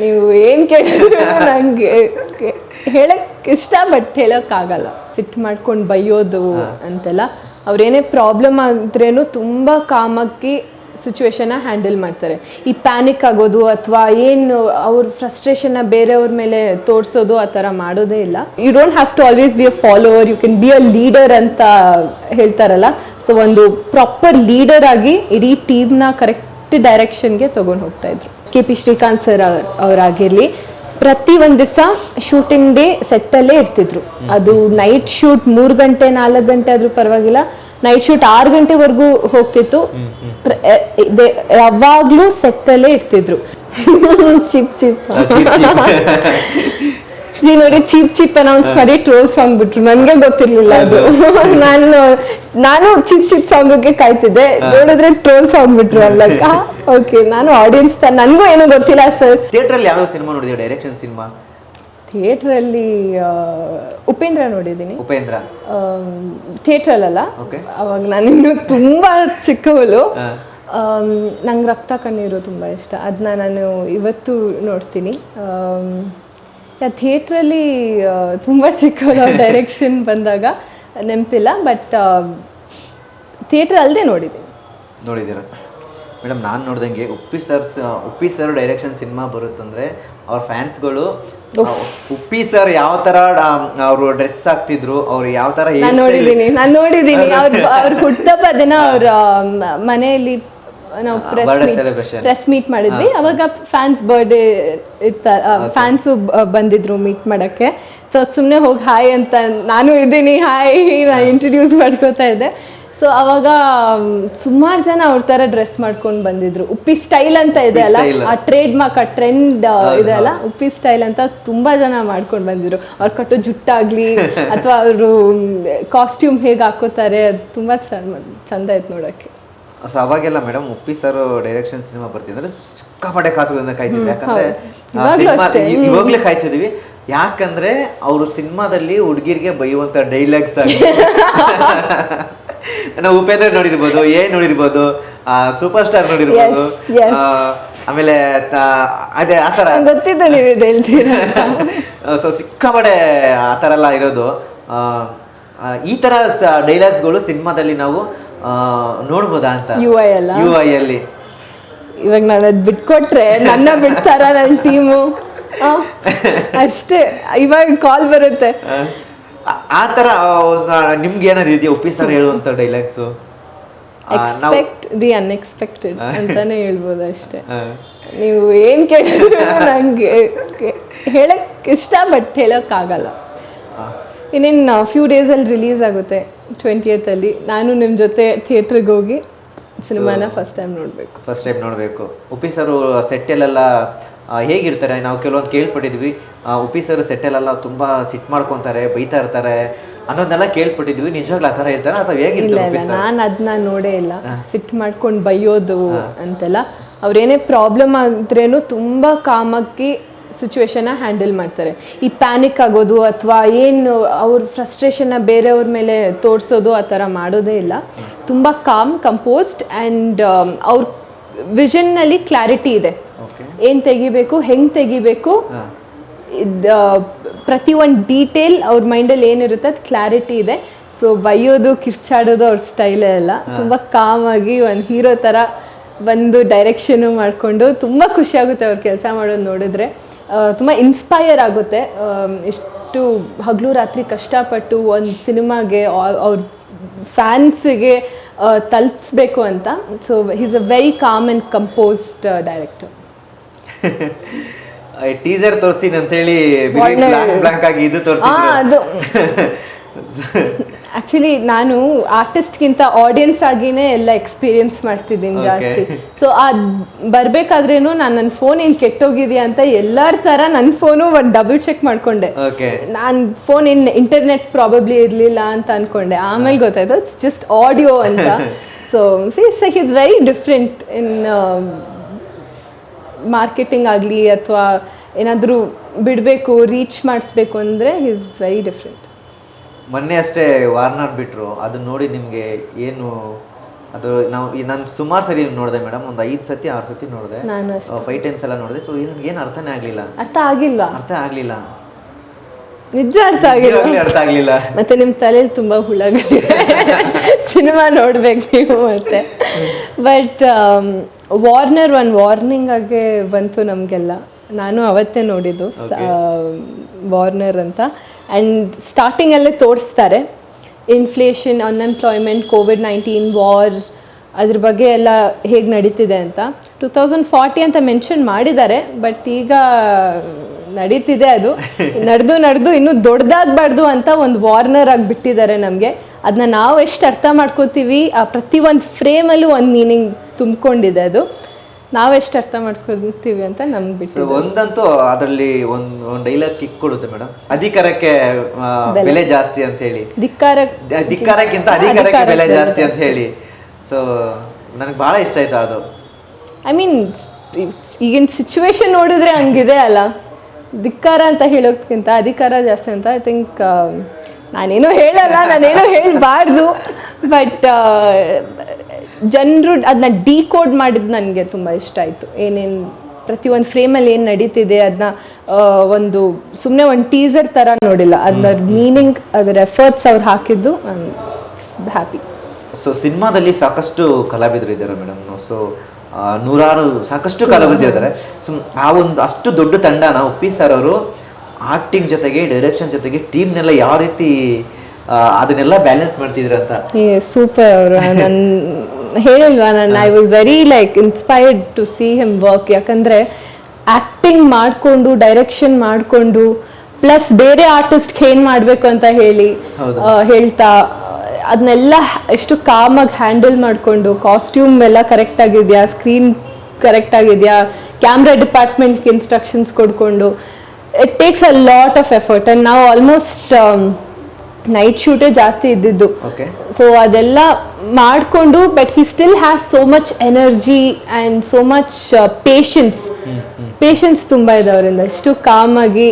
ನೀವು ಏನು ಕೇಳಿದ್ರು ನನಗೆ ಹೇಳಕ್ಕೆ ಇಷ್ಟ, ಬಟ್ ಹೇಳೋಕ್ಕಾಗಲ್ಲ. ಸಿಟ್ಟು ಮಾಡ್ಕೊಂಡು ಬೈಯೋದು ಅಂತೆಲ್ಲ, ಅವ್ರೇನೇ ಪ್ರಾಬ್ಲಮ್ ಆದ್ರೇನು ತುಂಬ ಕಾಮಾಗಿ ಸಿಚುವೇಶನ್ನ ಹ್ಯಾಂಡಲ್ ಮಾಡ್ತಾರೆ. ಈ ಪ್ಯಾನಿಕ್ ಆಗೋದು ಅಥವಾ ಏನು ಅವ್ರ ಫ್ರಸ್ಟ್ರೇಷನ್ನ ಬೇರೆಯವ್ರ ಮೇಲೆ ತೋರಿಸೋದು ಆ ಥರ ಮಾಡೋದೇ ಇಲ್ಲ. You don't have to always be a follower, you can be a leader ಅಂತ ಹೇಳ್ತಾರಲ್ಲ. ಸೊ ಒಂದು ಪ್ರಾಪರ್ ಲೀಡರ್ ಆಗಿ ಇಡೀ ಟೀಮ್ನ ಕರೆಕ್ಟ್ ಡೈರೆಕ್ಷನ್ಗೆ ತೊಗೊಂಡು ಹೋಗ್ತಾ ಇದ್ರು. KP ಶ್ರೀಕಾಂತ್ ಸರ್ ಅವರಾಗಿರಲಿ, ಪ್ರತಿ ಒಂದು ದಿವಸ ಶೂಟಿಂಗ್ ಡೇ ಸೆಟ್ಟಲ್ಲೇ ಇರ್ತಿದ್ರು. ಅದು ನೈಟ್ ಶೂಟ್ 3 ಗಂಟೆ 4 ಗಂಟೆ ಆದರೂ ಪರವಾಗಿಲ್ಲ, ನೈಟ್ ಶೂಟ್ 6 ಗಂಟೆವರೆಗೂ ಹೋಗ್ತಿತ್ತು. ಯಾವಾಗ್ಲೂ ಸೆಟ್ಟಲ್ಲೇ ಇರ್ತಿದ್ರು. ಚಿಪ್ ಚಿಪ್ ನೋಡಿ, ಚೀಪ್ ಚೀಪ್ ಅನೌನ್ಸ್ ಮಾಡಿ ಟ್ರೋಲ್ ಸಾಂಗ್ ಬಿಟ್ರು. ನನ್ಗೆ ಗೊತ್ತಿರ್ಲಿಲ್ಲ ಅದು. ನಾನು ಚೀಪ್ ಚೀಪ್ ಸಾಂಗ್ಗೆ ಕಾಯ್ತಿದ್ದೆ, ನೋಡಿದ್ರೆ ಟ್ರೋಲ್ ಸಾಂಗ್ ಬಿಟ್ರು. ಅಲ್ಲಕ್ಕ ಓಕೆ, ನಾನು ಆಡಿಯನ್ಸ್ ನನ್ಗೂ ಏನೂ ಗೊತ್ತಿಲ್ಲ ಸರ್. ಥಿಯೇಟ್ರಲ್ಲಿ ಯಾವ ಸಿನಿಮಾ ನೋಡಿದ್ವಿ? ಡೈರೆಕ್ಷನ್ ಸಿನಿಮಾ ಥಿಯೇಟ್ರಲ್ಲಿ ಉಪೇಂದ್ರ ನೋಡಿದ್ದೀನಿ. ಉಪೇಂದ್ರ ಥಿಯೇಟ್ರಲ್ಲ, ಅವಾಗ ನಾನಿನ್ನು ತುಂಬಾ ಚಿಕ್ಕವಳು. ನಂಗೆ ರಕ್ತ ಕಣ್ಣೀರು ತುಂಬ ಇಷ್ಟ, ಅದನ್ನ ನಾನು ಇವತ್ತು ನೋಡ್ತೀನಿ. ಥಿಯೇಟ್ರಲ್ಲಿ ತುಂಬ ಚಿಕ್ಕವಳು, ಡೈರೆಕ್ಷನ್ ಬಂದಾಗ ನೆನಪಿಲ್ಲ, ಬಟ್ ಥಿಯೇಟ್ರ್ ಅಲ್ಲದೆ ನೋಡಿದ್ದೀರಾ ಮೇಡಮ್? ನಾನು ನೋಡ್ದಂಗೆ ಉಪ್ಪಿ ಸರ್ ಡೈರೆಕ್ಷನ್ ಸಿನಿಮಾ ಬರುತ್ತಂದ್ರೆ ಅವ್ರ ಫ್ಯಾನ್ಸ್ಗಳು ಉಪ್ಪಿ ಸರ್ ಯಾವ ಥರ ಅವರು ಡ್ರೆಸ್ ಹಾಕ್ತಿದ್ರು, ಅವ್ರು ಯಾವ ಥರ ನಾನು ನೋಡಿದ್ದೀನಿ. ಅವ್ರ ಹುಟ್ಟುಹಬ್ಬ ದಿನ ಅವ್ರ ಮನೆಯಲ್ಲಿ ನಾವು ಪ್ರೆಸ್ ಮೀಟ್ ಮಾಡಿದ್ವಿ. ಅವಾಗ ಫ್ಯಾನ್ಸ್ ಬರ್ಡೇ ಇರ್ತಾರೆ, ಫ್ಯಾನ್ಸು ಬಂದಿದ್ರು ಮೀಟ್ ಮಾಡೋಕ್ಕೆ. ಸೊ ಸುಮ್ಮನೆ ಹೋಗಿ ಹಾಯ್ ಅಂತ, ನಾನು ಇದ್ದೀನಿ ಹಾಯ್, ನಾನು ಇಂಟ್ರಡ್ಯೂಸ್ ಮಾಡ್ಕೋತಾ ಇದ್ದೆ. ಸೊ ಅವಾಗ ಸುಮಾರು ಜನ ಅವ್ರ ಥರ ಡ್ರೆಸ್ ಮಾಡ್ಕೊಂಡು ಬಂದಿದ್ರು. ಉಪ್ಪಿ ಸ್ಟೈಲ್ ಅಂತ ಇದೆ ಅಲ್ಲ, ಆ ಟ್ರೇಡ್ ಮಾರ್ಕ್, ಆ ಟ್ರೆಂಡ್ ಇದೆ ಅಲ್ಲ, ಉಪ್ಪಿ ಸ್ಟೈಲ್ ಅಂತ ತುಂಬ ಜನ ಮಾಡ್ಕೊಂಡು ಬಂದಿದ್ರು. ಅವ್ರು ಕಟ್ಟೋ ಜುಟ್ಟಾಗ್ಲಿ ಅಥವಾ ಅವರು ಕಾಸ್ಟ್ಯೂಮ್ ಹೇಗೆ ಹಾಕೋತಾರೆ, ಅದು ತುಂಬ ಚಂದ ಆಯ್ತು ನೋಡೋಕ್ಕೆ. ಸೊ ಅವಾಗೆಲ್ಲ madam Uppi sir direction cinema ಬರ್ತಿದ್ರೆ ಸಿಕ್ಕಾಪಟ್ಟೆ ಕಾತುಗಳಿಂದ ಕಾಯ್ತಿದ್ವಿ. ಯಾಕಂದ್ರೆ ಇವಾಗಲೇ ಕಾಯ್ತಿದ್ವಿ, ಯಾಕಂದ್ರೆ ಅವರು ಸಿನಿಮಾದಲ್ಲಿ ಹುಡುಗಿರಿಗೆ ಬೈಯುವಂತ ಡೈಲಾಗ್ಸ್ ಆಗಿ ನಾವು ಉಪೇಂದ್ರ ನೋಡಿರ್ಬೋದು, ನೋಡಿರ್ಬೋದು, ಸೂಪರ್ ಸ್ಟಾರ್ ನೋಡಿರ್ಬೋದು, ಆಮೇಲೆ ಅದೇ ಆತರ ಗೊತ್ತಿದ್ದು ನೀವು ಇದು ಹೇಳ್ತೀರಾ. ಸೊ ಸಿಕ್ಕಾಪಟ್ಟೆ ಆ ಥರ ಎಲ್ಲ ಇರೋದು. ಈ ಥರ ಡೈಲಾಗ್ಸ್ಗಳು ಸಿನಿಮಾದಲ್ಲಿ ನಾವು ನೋಡ್ಬೋದಾ ಅಂತ UI ಅಲ್ಲಿ. ಇವಾಗ ನಾನು ಅದು ಬಿಟ್ಕೊಟ್ರೆ ನನ್ನ ಬಿಡ್ತಾರ ನನ್ನ ಟೀಮು ಅಷ್ಟೇ. ಇವಾಗ ಕಾಲ್ ಬರುತ್ತೆ ಆ ಥರ. ನಿಮ್ಗೆ ಏನಾದ್ರು ಇದೆಯಾ ಉಪ್ಪಿ ಸರ್ ಹೇಳುವಂಥ ಡೈಲಾಗ್ಸು? ಎಕ್ಸ್ಪೆಕ್ಟ್ ದಿ ಅನ್ಎಕ್ಸ್ಪೆಕ್ಟೆಡ್ ಅಂತಾನೆ ಹೇಳ್ಬೋದು ಅಷ್ಟೇ. ನೀವು ಏನು ಕೇಳಿದ್ರು ನನಗೆ ಹೇಳಕ್ಕೆ ಇಷ್ಟ, ಬಟ್ ಹೇಳೋಕ್ಕಾಗಲ್ಲ. ಇನ್ನೇನು ಫ್ಯೂ ಡೇಸಲ್ಲಿ ರಿಲೀಸ್ ಆಗುತ್ತೆ 20th. ನಾನು ನಿಮ್ಮ ಜೊತೆ ಥಿಯೇಟ್ರಿಗೆ ಹೋಗಿ ಸಿನಿಮಾನ ಫಸ್ಟ್ ಟೈಮ್ ನೋಡಬೇಕು. ಉಪ್ಪಿ ಸರ್ ಸೆಟ್ಟಲ್ಲೆಲ್ಲ ಹೇಗಿರ್ತಾರೆ? ನಾವು ಕೆಲವೊಂದು ಕೇಳ್ಪಟ್ಟಿದ್ವಿ, ಉಪ್ಪಿ ಸರ್ ಸೆಟ್ಟಲ್ಲೆಲ್ಲ ತುಂಬ ಸಿಟ್ಟು ಮಾಡ್ಕೊತಾರೆ, ಬೈತಾ ಇರ್ತಾರೆ ಅನ್ನೋದನ್ನೆಲ್ಲ ಕೇಳ್ಪಟ್ಟಿದ್ವಿ. ನಿಜವಾಗ್ಲೂ ಆ ಥರ ಇರ್ತಾರೆ ಅಥವಾ ಹೇಗಿರ್ತಾರೆ? ನಾನು ಅದನ್ನ ನೋಡೇ ಇಲ್ಲ. ಸಿಟ್ಟು ಮಾಡ್ಕೊಂಡು ಬೈಯೋದು ಅಂತೆಲ್ಲ, ಅವ್ರೇನೇ ಪ್ರಾಬ್ಲಮ್ ಆದ್ರೇನು ತುಂಬ ಕಾಮಾಗಿ ಸಿಚುವೇಶನ್ನ ಹ್ಯಾಂಡಲ್ ಮಾಡ್ತಾರೆ. ಈ ಪ್ಯಾನಿಕ್ ಆಗೋದು ಅಥವಾ ಏನು ಅವ್ರ ಫ್ರಸ್ಟ್ರೇಷನ್ನ ಬೇರೆಯವ್ರ ಮೇಲೆ ತೋರಿಸೋದು ಆ ಥರ ಮಾಡೋದೇ ಇಲ್ಲ. ತುಂಬ ಕಾಮ್, ಕಂಪೋಸ್ಡ್ ಆ್ಯಂಡ್ ಅವ್ರ ವಿಷನ್ನಲ್ಲಿ ಕ್ಲಾರಿಟಿ ಇದೆ. ಏನು ತೆಗಿಬೇಕು, ಹೆಂಗೆ ತೆಗಿಬೇಕು, ಪ್ರತಿ ಒಂದು ಡೀಟೇಲ್ ಅವ್ರ ಮೈಂಡಲ್ಲಿ ಏನಿರುತ್ತೆ ಅದು ಕ್ಲಾರಿಟಿ ಇದೆ. ಸೊ ಬೈಯೋದು ಕಿರ್ಚಾಡೋದು ಅವ್ರ ಸ್ಟೈಲೇ ಅಲ್ಲ. ತುಂಬ ಕಾಮಾಗಿ ಒಂದು ಹೀರೋ ಥರ ಬಂದು ಡೈರೆಕ್ಷನು ಮಾಡಿಕೊಂಡು ತುಂಬ ಖುಷಿಯಾಗುತ್ತೆ ಅವ್ರ ಕೆಲಸ ಮಾಡೋದು ನೋಡಿದ್ರೆ. ತುಂಬ ಇನ್ಸ್ಪೈರ್ ಆಗುತ್ತೆ. ಎಷ್ಟು ಹಗಲು ರಾತ್ರಿ ಕಷ್ಟಪಟ್ಟು ಒಂದು ಸಿನಿಮಾಗೆ ಅವ್ರ ಫ್ಯಾನ್ಸಿಗೆ ತಲುಪಿಸ್ಬೇಕು ಅಂತ. So is a very calm and composed director. Teaser ತೋರಿಸ್ತೀನಿ ಅಂತೇಳಿ ಬ್ಲಾಂಕ್ ಆಗಿ ಇದು ತೋರಿಸಿದ್ರು. ಅದು ಆ್ಯಕ್ಚುಲಿ ನಾನು ಆರ್ಟಿಸ್ಟ್ಗಿಂತ ಆಡಿಯನ್ಸ್ ಆಗಿನೇ ಎಲ್ಲ ಎಕ್ಸ್ಪೀರಿಯನ್ಸ್ ಮಾಡ್ತಿದ್ದೀನಿ ಜಾಸ್ತಿ. ಸೊ ಅದು ಬರಬೇಕಾದ್ರೇನು ನಾನು ನನ್ನ ಫೋನ್ ಏನು ಕೆಟ್ಟೋಗಿದೆಯಾ ಅಂತ ಎಲ್ಲರ ಥರ ನನ್ನ ಫೋನು ಒಂದು ಡಬಲ್ ಚೆಕ್ ಮಾಡಿಕೊಂಡೆ. ನಾನು ಫೋನ್ ಏನು ಇಂಟರ್ನೆಟ್ ಪ್ರಾಬಬ್ಲಿ ಇರಲಿಲ್ಲ ಅಂತ ಅಂದ್ಕೊಂಡೆ. ಆಮೇಲೆ ಗೊತ್ತಾಯ್ತು ಇಟ್ಸ್ ಜಸ್ಟ್ ಆಡಿಯೋ ಅಂತ. So it's very different in marketing ಆಗಲಿ ಅಥವಾ ಏನಾದರೂ ಬಿಡಬೇಕು, ರೀಚ್ ಮಾಡಿಸ್ಬೇಕು ಅಂದರೆ ಈಸ್ ವೆರಿ ಡಿಫ್ರೆಂಟ್. ಮೊನ್ನೆ ಅಷ್ಟೇ ವಾರ್ನರ್ ಬಿಟ್ರು, ಅದನ್ನ ನೋಡಿ ನಿಮಗೆ ಏನು ಅದು ನಾನು ಸುಮಾರು ಸರಿ ನೋಡಿದೆ ಮೇಡಮ್, ಒಂದು 5 ಸತಿ 6 ಸತಿ ನೋಡಿದೆ, ನಾನು 5 ಟೈಮ್ಸ್ ಎಲ್ಲ ನೋಡಿದೆ. ಸೊ ಏನು ಅರ್ಥನೇ ಆಗಲಿಲ್ಲ. ಅರ್ಥ ಆಗಿಲ್ವಾ? ಅರ್ಥ ಆಗಲಿಲ್ಲ, ನಿಜ ಅರ್ಥ ಆಗಿಲ್ಲ. ಅರ್ಥ ಆಗಲಿಲ್ಲ. ಮತ್ತೆ ನಿಮ್ಮ ತಲೆಯಲ್ಲಿ ತುಂಬಾ ಹುಳಗಳಿವೆ, ಸಿನಿಮಾ ನೋಡ್ಬೇಕು ನೀವು. ಮತ್ತೆ ಬಟ್ ವಾರ್ನರ್ ಒಂದು ವಾರ್ನಿಂಗ್ ಆಗಿ ಬಂತು ನಮಗೆಲ್ಲ. ನಾನು ಅವತ್ತೇ ನೋಡಿದ್ದು ವಾರ್ನರ್ ಅಂತ. ಆ್ಯಂಡ್ ಸ್ಟಾರ್ಟಿಂಗಲ್ಲೇ ತೋರಿಸ್ತಾರೆ ಇನ್ಫ್ಲೇಷನ್, ಅನ್ಎಂಪ್ಲಾಯ್ಮೆಂಟ್, COVID-19, ವಾರ್, ಅದ್ರ ಬಗ್ಗೆ ಎಲ್ಲ ಹೇಗೆ ನಡೀತಿದೆ ಅಂತ. 2040 ಅಂತ ಮೆನ್ಷನ್ ಮಾಡಿದ್ದಾರೆ, ಬಟ್ ಈಗ ನಡೀತಿದೆ. ಅದು ನಡೆದು ಇನ್ನೂ ದೊಡ್ಡದಾಗಬಾರ್ದು ಅಂತ ಒಂದು ವಾರ್ನರ್ ಆಗಿ ಬಿಟ್ಟಿದ್ದಾರೆ ನಮಗೆ. ಅದನ್ನ ನಾವು ಎಷ್ಟು ಅರ್ಥ ಮಾಡ್ಕೋತೀವಿ, ಆ ಪ್ರತಿಯೊಂದು ಫ್ರೇಮಲ್ಲೂ ಒಂದು ಮೀನಿಂಗ್ ತುಂಬಿಕೊಂಡಿದೆ. ಅದು ನಾವೆಷ್ಟು ಅರ್ಥ ಮಾಡ್ಕೊತೀವಿ ಅಂತ ನಮ್ಗೆ ಬಿಟ್ಟು. ಒಂದಂತೂ ಅದರಲ್ಲಿ ಒಂದು ಡೈಲಾಗ್ ಕಿಕ್ ಕೊಡುತ್ತೆ ಮೇಡಮ್, ಅಧಿಕಾರಕ್ಕೆ ಬೆಲೆ ಜಾಸ್ತಿ ಅಂತ ಹೇಳಿ, ಧಿಕ್ಕಾರಕ್ಕಿಂತ ಅಧಿಕಾರಕ್ಕೆ ಬೆಲೆ ಜಾಸ್ತಿ ಅಂತ ಹೇಳಿ. ಸೊ ನನಗೆ ಭಾಳ ಇಷ್ಟ ಆಯ್ತು ಅದು. ಐ ಮೀನ್ ಈಗಿನ ಸಿಚುವೇಶನ್ ನೋಡಿದ್ರೆ ಹಂಗಿದೆ ಅಲ್ಲ, ಧಿಕ್ಕಾರ ಅಂತ ಹೇಳೋದ್ಕಿಂತ ಅಧಿಕಾರ ಜಾಸ್ತಿ ಅಂತ. ಐ ಥಿಂಕ್ ನಾನೇನೋ ಹೇಳಲ್ಲ, ನಾನೇನೋ ಹೇಳಬಾರ್ದು, ಬಟ್ ಜನರು ಅದನ್ನ ಡಿಕೋಡ್ ಮಾಡಿದ್ದು ನನಗೆ ತುಂಬ ಇಷ್ಟ ಆಯಿತು. ಏನೇನು ಪ್ರತಿಯೊಂದು ಫ್ರೇಮಲ್ಲಿ ಏನು ನಡೀತಿದೆ ಅದನ್ನ ಒಂದು ಸುಮ್ಮನೆ ಒಂದು ಟೀಸರ್ ಥರ ನೋಡಿಲ್ಲ, ಅದನ್ನ ಮೀನಿಂಗ್, ಅದರ ಎಫರ್ಟ್ಸ್ ಅವ್ರು ಹಾಕಿದ್ದು. I am happy. ಸೊ ಸಿನಿಮಾದಲ್ಲಿ ಸಾಕಷ್ಟು ಕಲಾವಿದರು ಇದ್ದಾರೆ ಮೇಡಮ್. ಸೊ ನೂರಾರು ಸಾಕಷ್ಟು ಕಲಾವಿದರು ಇದ್ದಾರೆ. ಸೊ ಆ ಒಂದು ಅಷ್ಟು ದೊಡ್ಡ ತಂಡನ ಉಪ್ಪಿ ಸರ್ ಅವರು ಆಕ್ಟಿಂಗ್ ಜೊತೆಗೆ ಡೈರೆಕ್ಷನ್ ಜೊತೆಗೆ ಟೀಮ್ನೆಲ್ಲ ಯಾವ ರೀತಿ ಅದನ್ನೆಲ್ಲ ಬ್ಯಾಲೆನ್ಸ್ ಮಾಡ್ತಿದ್ರು ಅಂತ. ಸೂಪರ್. ಅವರು ನಾನು ಹೇಳಿಲ್ವಾ, I was very inspired to see him work. ಯಾಕಂದರೆ ಆ್ಯಕ್ಟಿಂಗ್ ಮಾಡಿಕೊಂಡು, ಡೈರೆಕ್ಷನ್ ಮಾಡಿಕೊಂಡು, ಪ್ಲಸ್ ಬೇರೆ ಆರ್ಟಿಸ್ಟ್ಗೆ ಏನು ಮಾಡಬೇಕು ಅಂತ ಹೇಳ್ತಾ ಅದನ್ನೆಲ್ಲ ಎಷ್ಟು ಕಾಮಾಗಿ ಹ್ಯಾಂಡಲ್ ಮಾಡಿಕೊಂಡು, ಕಾಸ್ಟ್ಯೂಮ್ ಎಲ್ಲ ಕರೆಕ್ಟ್ ಆಗಿದೆಯಾ, ಸ್ಕ್ರೀನ್ ಕರೆಕ್ಟ್ ಆಗಿದೆಯಾ, ಕ್ಯಾಮ್ರಾ ಡಿಪಾರ್ಟ್ಮೆಂಟ್ಗೆ ಇನ್ಸ್ಟ್ರಕ್ಷನ್ಸ್ ಕೊಡ್ಕೊಂಡು, it takes a lot of effort. And ನಾವು ಆಲ್ಮೋಸ್ಟ್ ನೈಟ್ ಶೂಟೇ ಜಾಸ್ತಿ ಇದ್ದಿದ್ದು. ಸೊ ಅದೆಲ್ಲ ಮಾಡಿಕೊಂಡು, but he still has so much energy and so much patience ತುಂಬ ಇದೆ ಅವರಿಂದ. ಎಷ್ಟು ಕಾಮಾಗಿ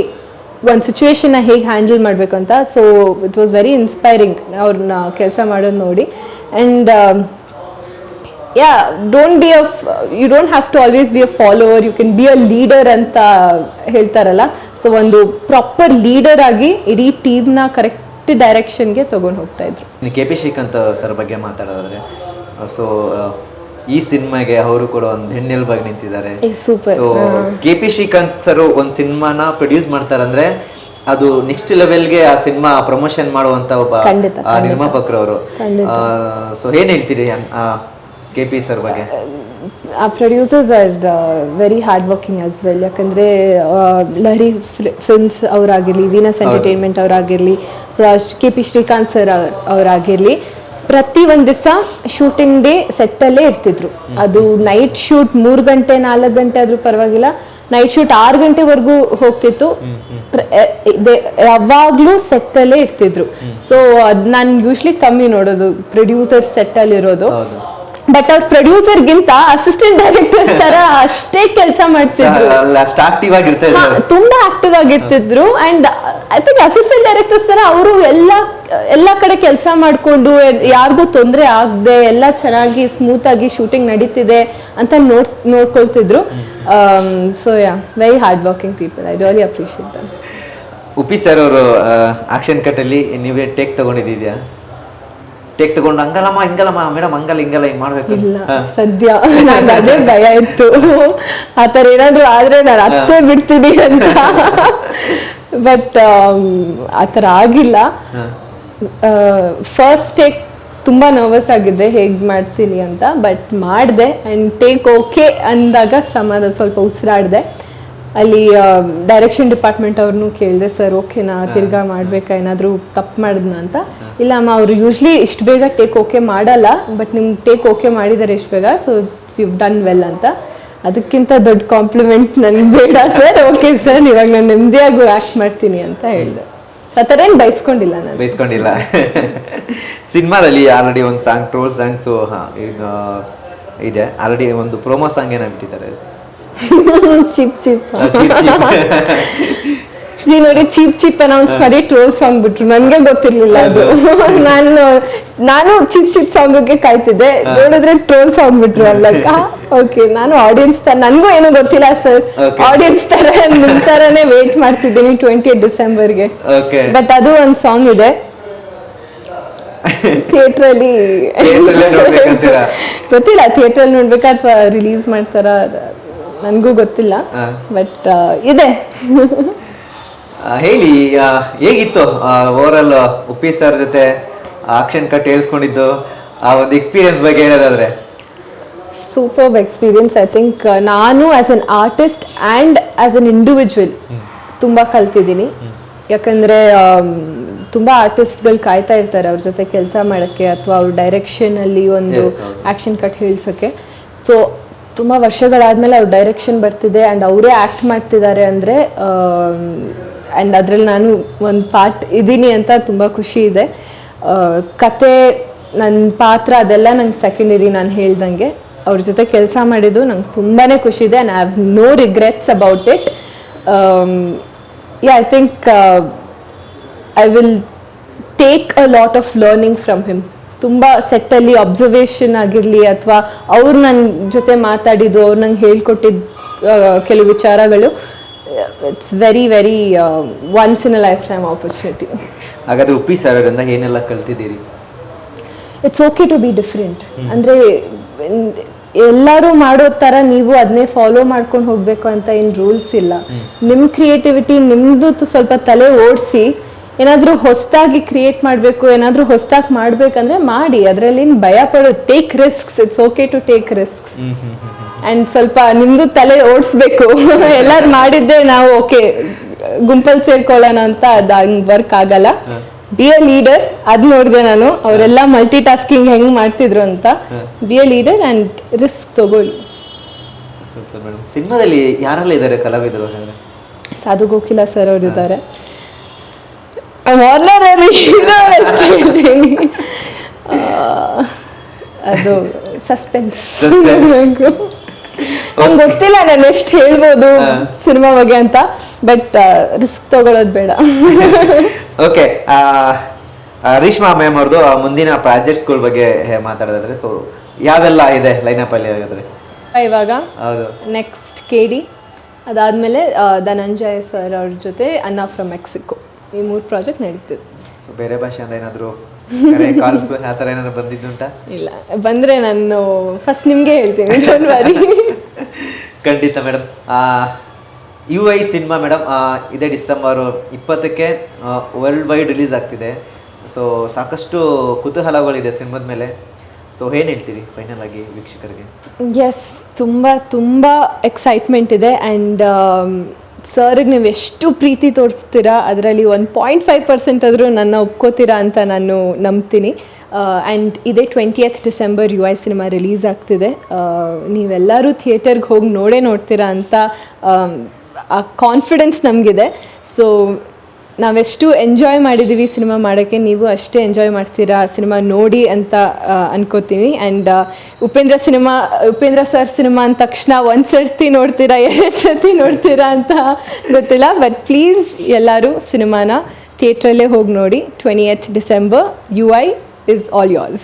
ಒಂದು ಸಿಚುವೇಶನ್ನ ಹೇಗೆ ಹ್ಯಾಂಡಲ್ ಮಾಡಬೇಕು ಅಂತ. So it was very inspiring ಅವ್ರನ್ನ ಕೆಲಸ ಮಾಡೋದು ನೋಡಿ. And you don't have to always be a follower, you can be a leader ಅಂತ ಹೇಳ್ತಾರಲ್ಲ. ಸೊ ಒಂದು ಪ್ರಾಪರ್ ಲೀಡರ್ ಆಗಿ ಇಡೀ ಟೀಮ್ನ ಕರೆಕ್ಟ್ ಡೈರೆಕ್ಷನ್ಗೆ ತಗೊಂಡು ಹೋಗ್ತಾ ಇದ್ರು. KP ಶ್ರೀಕಾಂತ್ ಸರ್ ಬಗ್ಗೆ ಮಾತಾಡೋದ್ರೆ, ಸೊ ಈ ಸಿನಿಮಾಗೆ ಅವರು ಕೂಡ ಒಂದು ಹೆಣ್ಣೆಲುಬಾಗಿ ನಿಂತಿದ್ದಾರೆ. ಸೊ KP ಶ್ರೀಕಾಂತ್ ಸರ್ ಒಂದು ಸಿನಿಮಾನ ಪ್ರೊಡ್ಯೂಸ್ ಮಾಡ್ತಾರಂದ್ರೆ ಅದು ನೆಕ್ಸ್ಟ್ ಲೆವೆಲ್ಗೆ ಆ ಸಿನಿಮಾ ಪ್ರಮೋಷನ್ ಮಾಡುವಂತ ಒಬ್ಬ ನಿರ್ಮಾಪಕರು ಅವರು. ಸೊ ಏನ್ ಹೇಳ್ತೀರಿ KP ಸರ್ ಬಗ್ಗೆ? ಆ producers are very hard working as well. ಯಾಕಂದರೆ ಲಹರಿ ಫಿಲ್ಮ್ಸ್ ಅವರಾಗಿರಲಿ, ವೀನಸ್ ಎಂಟರ್ಟೈನ್ಮೆಂಟ್ ಅವರಾಗಿರಲಿ, ಸೊ KP ಶ್ರೀಕಾಂತ್ ಸರ್ ಅವರಾಗಿರಲಿ, ಪ್ರತಿ ಒಂದು ದಿವಸ ಶೂಟಿಂಗ್ ಡೇ ಸೆಟ್ಟಲ್ಲೇ ಇರ್ತಿದ್ರು. ಅದು ನೈಟ್ ಶೂಟ್ 3 ಗಂಟೆ 4 ಗಂಟೆ ಆದರೂ ಪರವಾಗಿಲ್ಲ, ನೈಟ್ ಶೂಟ್ 6 ಗಂಟೆವರೆಗೂ ಹೋಗ್ತಿತ್ತು. ಯಾವಾಗಲೂ ಸೆಟ್ಟಲ್ಲೇ ಇರ್ತಿದ್ರು. ಸೊ ಅದು ನಾನು ಯೂಶ್ವಲಿ ಕಮ್ಮಿ ನೋಡೋದು ಪ್ರೊಡ್ಯೂಸರ್ ಸೆಟ್ಟಲ್ಲಿ ಇರೋದು. ಬಟ್ ಅವ್ರ ಪ್ರೊಡ್ಯೂಸರ್ಗಿಂತ ಅಸಿಸ್ಟೆಂಟ್ ಡೈರೆಕ್ಟರ್ಸ್ ತರ ಅಷ್ಟೇ ಕೆಲಸ ಮಾಡ್ತಿದ್ರು, ತುಂಬಾ ಆಕ್ಟಿವ್ ಆಗಿರ್ತಿದ್ರು. And I think assistant directors ತರ ಅವರು ಎಲ್ಲ ಕಡೆ ಕೆಲಸ ಮಾಡಿಕೊಂಡು ಯಾರಿಗೂ ತೊಂದರೆ ಆಗದೆ ಎಲ್ಲ ಚೆನ್ನಾಗಿ ಸ್ಮೂತ್ ಆಗಿ ಶೂಟಿಂಗ್ ನಡೀತಿದೆ ಅಂತ ನೋಡ್ಕೊಳ್ತಿದ್ರು. So very hard working people. I really appreciate them. Uppi sir ಅವರು ಆಕ್ಷನ್ ಕಟ್ ಅಲ್ಲಿ ನೀವೇ ಟೇಕ್ ತಗೊಂಡಿದ್ಯಾ? ಟೇಕ್ ತಗೊಂಡು ಹಿಂಗಲ್ಲಮ್ಮ ಮೇಡಮ್ ಹಂಗಲ್ಲ ಹಿಂಗ್ ಮಾಡ್ಬೇಕು? ಸದ್ಯ ನಂಗೆ ಅದೇ ಭಯ ಇತ್ತು, ಆತರ ಏನಾದ್ರು ಆದ್ರೆ ನಾನು ಹತ್ತೇ ಬಿಡ್ತೀನಿ ಅಂತ. ಬಟ್ ಆತರ ಆಗಿಲ್ಲ. ಫಸ್ಟ್ ಟೇಕ್ ತುಂಬಾ ನರ್ವಸ್ ಆಗಿದ್ದೆ ಹೇಗ್ ಮಾಡ್ತೀನಿ ಅಂತ, ಬಟ್ ಮಾಡಿದೆ. ಅಂಡ್ ಟೇಕ್ ಓಕೆ ಅಂದಾಗ ಸಮಾಧಾನ, ಸ್ವಲ್ಪ ಉಸಿರಾಡಿದೆ. ಅಲ್ಲಿ ಡೈರೆಕ್ಷನ್ ಡಿಪಾರ್ಟ್ಮೆಂಟ್ ಅವ್ರನ್ನೂ ಕೇಳಿದೆ, ಸರ್ ಓಕೆನಾ, ತಿರ್ಗಾ ಮಾಡ್ಬೇಕಾ, ಏನಾದರೂ ತಪ್ಪು ಮಾಡಿದ್ನ ಅಂತ. ಇಲ್ಲ ಅಮ್ಮ, ಅವರು ಯೂಶ್ವಲಿ ಇಷ್ಟು ಬೇಗ ಟೇಕ್ ಓಕೆ ಮಾಡಲ್ಲ, ಬಟ್ ನಿಮ್ಗೆ ಟೇಕ್ ಓಕೆ ಮಾಡಿದ್ದಾರೆ ಇಷ್ಟು ಬೇಗ, ಸೊ ಯು ಡನ್ ವೆಲ್ ಅಂತ. ಅದಕ್ಕಿಂತ ದೊಡ್ಡ ಕಾಂಪ್ಲಿಮೆಂಟ್ ನನಗೆ ಬೇಡ ಸರ್, ಓಕೆ ಸರ್ ಇವಾಗ ನಾನು ನೆಮ್ಮದಿಯಾಗಿ ಆ್ಯಕ್ಟ್ ಮಾಡ್ತೀನಿ ಅಂತ ಹೇಳಿದೆ. ಆ ಥರ ಏನು ಬೈಸ್ಕೊಂಡಿಲ್ಲ. ಸಿನಿಮಾದಲ್ಲಿ ಆಲ್ರೆಡಿ ಒಂದು ಸಾಂಗ್, ಟ್ರೋಲ್ ಸಾಂಗ್ಸು ಇದೆ, ಆಲ್ರೆಡಿ ಒಂದು ಪ್ರೋಮೋ ಸಾಂಗ್ ಏನಾಗ್ಬಿಟ್ಟಿದ್ದಾರೆ, ಚಿಪ್ ಚಿಪ್ ನೋಡಿ ಚೀಪ್ ಅನೌನ್ಸ್ ಮಾಡಿ ಟ್ರೋಲ್ ಸಾಂಗ್ ಬಿಟ್ರು, ನನ್ಗೆ ಗೊತ್ತಿರ್ಲಿಲ್ಲ ಅದು. ನಾನು ಚೀಪ್ ಸಾಂಗ್ಗೆ ಕಾಯ್ತಿದ್ದೆ, ನೋಡಿದ್ರೆ ಟ್ರೋಲ್ ಸಾಂಗ್ ಬಿಟ್ರು. ಲೈಕ್ ಓಕೆ, ನಾನು ಆಡಿಯನ್ಸ್ ನನ್ಗೂ ಏನೂ ಗೊತ್ತಿಲ್ಲ ಸರ್, ಆಡಿಯನ್ಸ್ ನಿಮ್ ತರನೇ ವೇಟ್ ಮಾಡ್ತಿದ್ದೀನಿ 20th ಡಿಸೆಂಬರ್ಗೆ. ಬಟ್ ಅದು ಒಂದು ಸಾಂಗ್ ಇದೆ ಥಿಯೇಟ್ರಲ್ಲಿ, ಗೊತ್ತಿಲ್ಲ ಥಿಯೇಟ್ರಲ್ಲಿ ನೋಡ್ಬೇಕಾ ಅಥವಾ ರಿಲೀಸ್ ಮಾಡ್ತಾರ ನನ್ಗೂ ಗೊತ್ತಿಲ್ಲ, ಬಟ್ ಇದೆ. ಹೇಳಿ, ಹೇಗಿತ್ತು ಓವರ್ ಆಲ್ ಉಪ್ಪಿ ಸರ್ ಜೊತೆ ಆಕ್ಷನ್ ಕಟ್ ಹೇಳ್ಸ್ಕೊಂಡಿದ್ದು, ಆ ಒಂದು ಎಕ್ಸ್ಪೀರಿಯನ್ಸ್ ಬಗ್ಗೆ ಹೇಳೋದಾದ್ರೆ? Super experience. ಐ ಥಿಂಕ್ ನಾನು as an artist and as an individual ತುಂಬ ಕಲ್ತಿದ್ದೀನಿ. ಯಾಕಂದರೆ ತುಂಬ ಆರ್ಟಿಸ್ಟ್ಗಳು ಕಾಯ್ತಾ ಇರ್ತಾರೆ ಅವ್ರ ಜೊತೆ ಕೆಲಸ ಮಾಡೋಕ್ಕೆ ಅಥವಾ ಅವ್ರ ಡೈರೆಕ್ಷನಲ್ಲಿ ಒಂದು ಆ್ಯಕ್ಷನ್ ಕಟ್ ಹೇಳ್ಸೋಕ್ಕೆ. ಸೊ ತುಂಬ ವರ್ಷಗಳಾದಮೇಲೆ ಅವ್ರ ಡೈರೆಕ್ಷನ್ ಬರ್ತಿದೆ ಆ್ಯಂಡ್ ಅವರೇ ಆ್ಯಕ್ಟ್ ಮಾಡ್ತಿದ್ದಾರೆ ಅಂದರೆ, ಆ್ಯಂಡ್ ಅದರಲ್ಲಿ ನಾನು ಒಂದು ಪಾರ್ಟ್ ಇದ್ದೀನಿ ಅಂತ ತುಂಬ ಖುಷಿ ಇದೆ. ಕತೆ, ನನ್ನ ಪಾತ್ರ ಅದೆಲ್ಲ ನಂಗೆ ಸೆಕೆಂಡರಿ. ನಾನು ಹೇಳ್ದಂಗೆ ಅವ್ರ ಜೊತೆ ಕೆಲಸ ಮಾಡಿದ್ದು ನಂಗೆ ತುಂಬಾ ಖುಷಿ ಇದೆ and I have no regrets about it. I think I will take a lot of learning from him. ತುಂಬ ಸೆಟ್ಟಲ್ಲಿ ಅಬ್ಸರ್ವೇಷನ್ ಆಗಿರಲಿ ಅಥವಾ ಅವ್ರು ನನ್ನ ಜೊತೆ ಮಾತಾಡಿದ್ದು, ಅವ್ರು ನಂಗೆ ಹೇಳ್ಕೊಟ್ಟಿದ್ದು ಕೆಲವು ವಿಚಾರಗಳು, it's very very once in a lifetime opportunity. ಹಾಗಾದ್ರೆ ಉಪ್ಪಿ ಸರ್ ಅವರಿಂದ ಏನೆಲ್ಲ ಕಲ್ತಿದ್ದೀರಿ? It's okay to be different. ಅಂದರೆ ಎಲ್ಲರೂ ಮಾಡೋ ಥರ ನೀವು ಅದನ್ನೇ ಫಾಲೋ ಮಾಡ್ಕೊಂಡು ಹೋಗಬೇಕು ಅಂತ ಏನು ರೂಲ್ಸ್ ಇಲ್ಲ. ನಿಮ್ಮ ಕ್ರಿಯೇಟಿವಿಟಿ ನಿಮ್ಮದು ಸ್ವಲ್ಪ ತಲೆ ಓಡಿಸಿ ಏನಾದರೂ ಹೊಸದಾಗಿ ಕ್ರಿಯೇಟ್ ಮಾಡಬೇಕು, ಏನಾದರೂ ಹೊಸದಾಗಿ ಮಾಡಬೇಕಂದ್ರೆ ಮಾಡಿ, ಅದರಲ್ಲಿ ಭಯ ಪಡೋದು. Take risks, it's okay to take risks. And ಸ್ವಲ್ಪ ನಿಮ್ಮದು ತಲೆ ಓಡಿಸ್ಬೇಕು. ಎಲ್ಲರೂ ಮಾಡಿದ್ದೆ ನಾವು ಓಕೆ ಗುಂಪಲ್ಲಿ ಸೇರ್ಕೊಳ್ಳೋಣ ಅಂತ, ಅದು ಹಂಗೆ ವರ್ಕ್ ಆಗಲ್ಲ. ಬಿ ಎ ಲೀಡರ್, ಅದು ನೋಡಿದೆ ನಾನು, ಅವರೆಲ್ಲ ಮಲ್ಟಿ ಟಾಸ್ಕಿಂಗ್ ಹೆಂಗೆ ಮಾಡ್ತಿದ್ರು ಅಂತ. Be a leader and risk ತಗೊಳ್ಳಿ. Super madam. ಸಿನಿಮಾದಲ್ಲಿ ಯಾರೆಲ್ಲ ಇದ್ದಾರೆ ಕಲಾವಿದರು? ಸಾಧು ಗೋಕಿಲ ಸರ್ ಅವರು ಇದ್ದಾರೆ. ಆನರರಿ ಹೀರೋ ಅಷ್ಟೇ ಹೇಳ್ತೀನಿ, ಅದು ಸಸ್ಪೆನ್ಸ್. ನಂಗೆ ಗೊತ್ತಿಲ್ಲ ನಾನು ಎಷ್ಟು ಹೇಳ್ಬೋದು ಸಿನಿಮಾ ಬಗ್ಗೆ ಅಂತ, ಬಟ್ ರಿಸ್ಕ್ ತಗೊಳ್ಳೋದು ಬೇಡ. ಓಕೆ, ರೇಷ್ಮಾ ಮ್ಯಾಮ್ ಅವ್ರದ್ದು ಮುಂದಿನ ಪ್ರಾಜೆಕ್ಟ್ಸ್ಗಳ ಬಗ್ಗೆ ಮಾತಾಡೋದಾದ್ರೆ, ಸೊ ಯಾವೆಲ್ಲ ಇದೆ ಲೈನಪ್ ಅಲ್ಲಿ? ಹಾಗಾದ್ರೆ ಇವಾಗ ನೆಕ್ಸ್ಟ್ KD, ಅದಾದಮೇಲೆ ಧನಂಜಯ ಸರ್ ಅವ್ರ ಜೊತೆ ಅನ್ನ ಫ್ರಮ್ ಮೆಕ್ಸಿಕೋ, ಈ 3 ಪ್ರಾಜೆಕ್ಟ್ ನಡೀತಿದೆ. ಸೊ ಬೇರೆ ಭಾಷೆಯಿಂದ ಏನಾದರೂ ಕಾಲ್ಸ್ ಆ ಥರ ಏನಾದ್ರು ಬಂದಿದ್ದುಂಟಾ? ಇಲ್ಲ, ಬಂದರೆ ನಾನು ಫಸ್ಟ್ ನಿಮಗೆ ಹೇಳ್ತೀನಿ, ಡೋಂಟ್ ವರಿ. ಖಂಡಿತ ಮೇಡಮ್. UI ಸಿನಿಮಾ ಮೇಡಮ್ ಇದೇ ಡಿಸೆಂಬರ್ 20ಕ್ಕೆ ವರ್ಲ್ಡ್ ವೈಡ್ ರಿಲೀಸ್ ಆಗ್ತಿದೆ. ಸೊ ಸಾಕಷ್ಟು ಕುತೂಹಲಗಳಿದೆ ಸಿನಿಮಾದ ಮೇಲೆ. ಸೊ ಏನು ಹೇಳ್ತೀರಿ ಫೈನಲ್ ಆಗಿ ವೀಕ್ಷಕರಿಗೆ? ಎಸ್, ತುಂಬ ಎಕ್ಸೈಟ್ಮೆಂಟ್ ಇದೆ. ಆ್ಯಂಡ್ ಸರ್ಗೆ ನೀವು ಎಷ್ಟು ಪ್ರೀತಿ ತೋರಿಸ್ತೀರಾ, ಅದರಲ್ಲಿ 1.5% ಆದರೂ ನನ್ನ ಒಪ್ಕೋತೀರಾ ಅಂತ ನಾನು ನಂಬ್ತೀನಿ. ಆ್ಯಂಡ್ ಇದೇ 20th December UI cinema release ಆಗ್ತಿದೆ. ನೀವೆಲ್ಲರೂ ಥಿಯೇಟರ್ಗೆ ಹೋಗಿ ನೋಡ್ತೀರಾ ಅಂತ ಆ ಕಾನ್ಫಿಡೆನ್ಸ್ ನಮಗಿದೆ. ಸೊ ನಾವೆಷ್ಟು ಎಂಜಾಯ್ ಮಾಡಿದ್ದೀವಿ ಸಿನಿಮಾ ಮಾಡೋಕ್ಕೆ, ನೀವು ಅಷ್ಟೇ ಎಂಜಾಯ್ ಮಾಡ್ತೀರಾ ಸಿನಿಮಾ ನೋಡಿ ಅಂತ ಅನ್ಕೋತೀನಿ. ಆ್ಯಂಡ್ ಉಪೇಂದ್ರ ಸರ್ ಸಿನಿಮಾ ಅಂದ ತಕ್ಷಣ 1 ಸರ್ತಿ ನೋಡ್ತೀರಾ 2 ಸರ್ತಿ ನೋಡ್ತೀರಾ ಅಂತ ಗೊತ್ತಿಲ್ಲ, ಬಟ್ ಪ್ಲೀಸ್ ಎಲ್ಲರೂ ಸಿನಿಮಾನ ಥಿಯೇಟ್ರಲ್ಲೇ ಹೋಗಿ ನೋಡಿ. 20th December UI is all yours.